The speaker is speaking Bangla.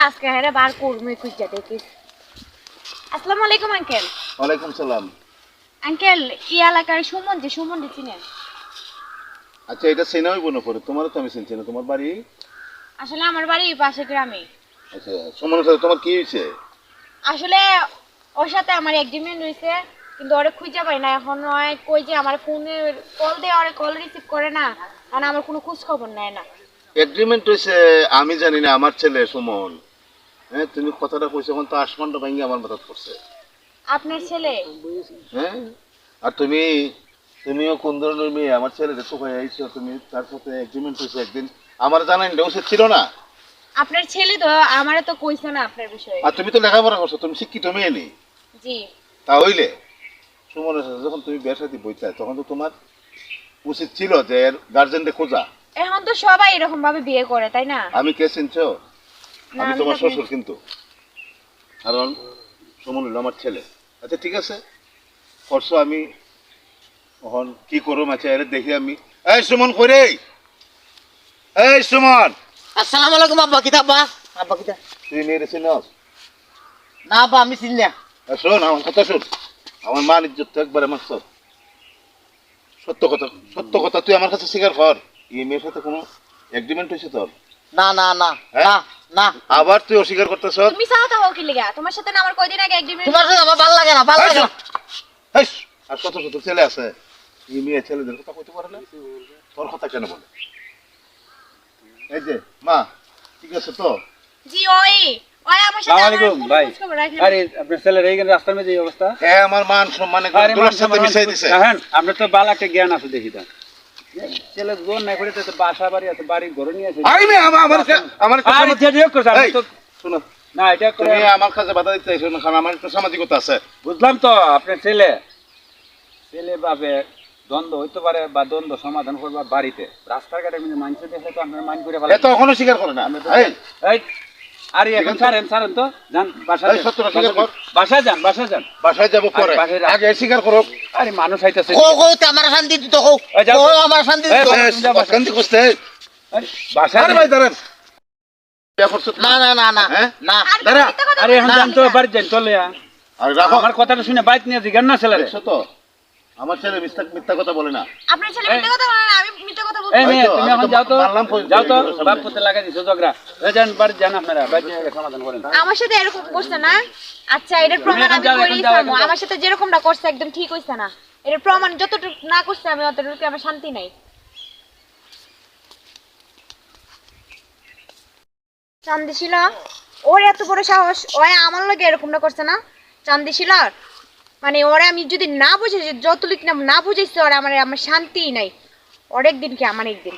আজকে হেরে বার করমে খুঁজা দেখিস। আসসালামু আলাইকুম আঙ্কেল। ওয়ালাইকুম সালাম। আঙ্কেল এই এলাকার সুমন চিনেন? আচ্ছা, এটা চেনা হইব না পরে, তোমারও তো আমি চিনছি না। তোমার বাড়ি? আসলে আমার বাড়ি পাশে গ্রামে। আচ্ছা, সুমনের সাথে তোমার কি হয়েছে? আসলে ওর সাথে আমার এগ্রিমেন্ট হয়েছে, কিন্তু ওরে খুঁজে পাই না। এখন নয় কই যে আমার ফোনে কল দিয়ে ওরে কল রিসিভ করে না, মানে আমার কোনো খোঁজ খবর নেয় না। এগ্রিমেন্ট হয়েছে আমি জানি না, আমার ছেলে সুমন। হ্যাঁ, তুমি কথাটা কইছো এখন তো আসমানটা ভেঙে আমার মাথাত পড়ছে। আপনার ছেলে? হ্যাঁ, আর তুমিও কোন ধরনের মেয়ে? আমার ছেলেটা তো হয়ে আইছো, তুমি তার সাথে এগ্রিমেন্ট হয়েছে একদিন আমার জানাই না, উচিত ছিল না। আপনার ছেলে তো আমারে তো কইছে না আপনার বিষয়ে। আর তুমি তো লেখাপড়া করছো, তুমি শিক্ষিত মেয়ে নি। জি। তা হইলে সুমনের সাথে যখন তুমি বিয়ে শাদী বইতে তখন তো তোমার উচিত ছিল যে এর গার্জেনকে খোঁজা। এখন তো সবাই এরকম ভাবে বিয়ে করে, তাই না? আমি কে চিনছো? না, আমি আমি তোমার তো শ্বশুর কিন্তু। কারণ সুমন হলো আমার ছেলে। আচ্ছা ঠিক আছে, করছো, আমি এখন কি করো মাঝে এর দেখি আমি। এই সুমন কই রে? এই সুমন! আসসালামু আলাইকুম আব্বা। কিতা আব্বা? আব্বা কিতা? তুই মেয়ের চিনস? না আব্বা, আমি চিনি না। শোন আমার কথা, শোন। আমার মান ইজ্জত তো একবারে মারছ। সত্য কথা তুই আমার কাছে স্বীকার কর। এই মেয়ের সাথে কোনো এগ্রিমেন্ট হয়েছে তোর? না না না হ্যাঁ? না না। আবার তুই অস্বীকার করতেছ? তুমি সাউথ হও কি লিগা? তোমার সাথে না আমার কয়দিন আগে এগ্রিমেন্ট। তোমার সাথে আমার ভালো লাগে না, ভালো লাগে না। আর কত শত ছেলে আছে, এই মেয়ে ছেলেদের কথা কইতে পারে না, তোর কথা কেন বলে? এই যে মা, ঠিক আছে তো? জি ওই ওই আমার সাথে আমার আসসালামু আলাইকুম কোনো ভাই। খোঁজ খবর রাখে না। আরে আপনার ছেলের এইখানে রাস্তার মধ্যে এই অবস্থা। এ আমার মান সম্মানে আরে তোর সাথে মিশাই দিছে। হ্যাঁ, আপনার তো বালা একটা জ্ঞান আছে দেখি তা। ছেলে জোর নাই করে তো বাসা বাড়ি আছে, বাড়ি ঘরে নিয়ে আছে। আই মে আমার আরে যে যে করছ আমি এই, তো শোনো, না এটা করে তুমি আমার কাছে বাধা দিতে চাইছো না, কারণ আমার একটু সামাজিকতা আছে। বুঝলাম তো আপনার ছেলে বাপে দ্বন্দ্ব হইতে পারে বা দ্বন্দ্ব সমাধান করবা বাড়িতে। রাস্তাঘাটে মানুষ দেখলে তো আপনার মাইন্ড করে এ ফেলে। তো এখনো স্বীকার করে না। এই এই আরে এখন ছাড়েন তো যান বাসায়। এই সত্যটা স্বীকার কর। বাসায় যান। বাসায় যাবো পরে, আরে বাসায় আগে স্বীকার করো। আরে মানুষ আইতাছে। কো কো তে আমার শান্তি দিত কো। এই যাও কো তো। আমার শান্তি এই দিত। বাসায়। অশান্তি করতে বাসায় আরে ভাই দাঁড়ান। বিয়ে করছো তো? না না না না হ্যাঁ? না। আর দাঁড়া। মিথ্যা কথা আরে এখন বলছো যান তো না। বাড়ি যান চলে যা। আরে রাখো। আমার কথাটা শুনে বাইক নিয়ে জিজ্ঞান না ছেলেরে। দেখছো তো, আমার ছেলে মিথ্যা কথা বলে না। আপনার ছেলে মিথ্যা কথা বলে না, আমি মিথ্যা কথা বলছি। এই মেয়ে তুমি আমি এখন তো যাও তো মানলাম কই- যাও তো সামনে। বাপ পুতে লাগাই দিছো ঝগড়া। এই যান বাড়ি যান আপনারা বাড়ি গিয়ে সমাধান করেন। আমার সাথে এরকম করছে না? আচ্ছা এটার প্রমাণ এখন আমি যাও, করি এখন যাও, সামু। এখন যাও। আমার সাথে যেরকমটা করছে একদম ঠিক হইছে না। এটার প্রমাণ যতটুকু না করছে আমি অতটুকু আমার শান্তি নাই। চান্দিশিলা, ওর এত বড় সাহস, ওই আমার লগে এরকমটা করছে না? চান্দিশিলা, মানে ওরে আমি যদি না বুঝে যতটুকু না বুঝাইছে ওরা আমার শান্তিই নাই। ওর একদিন কি আমার একদিন।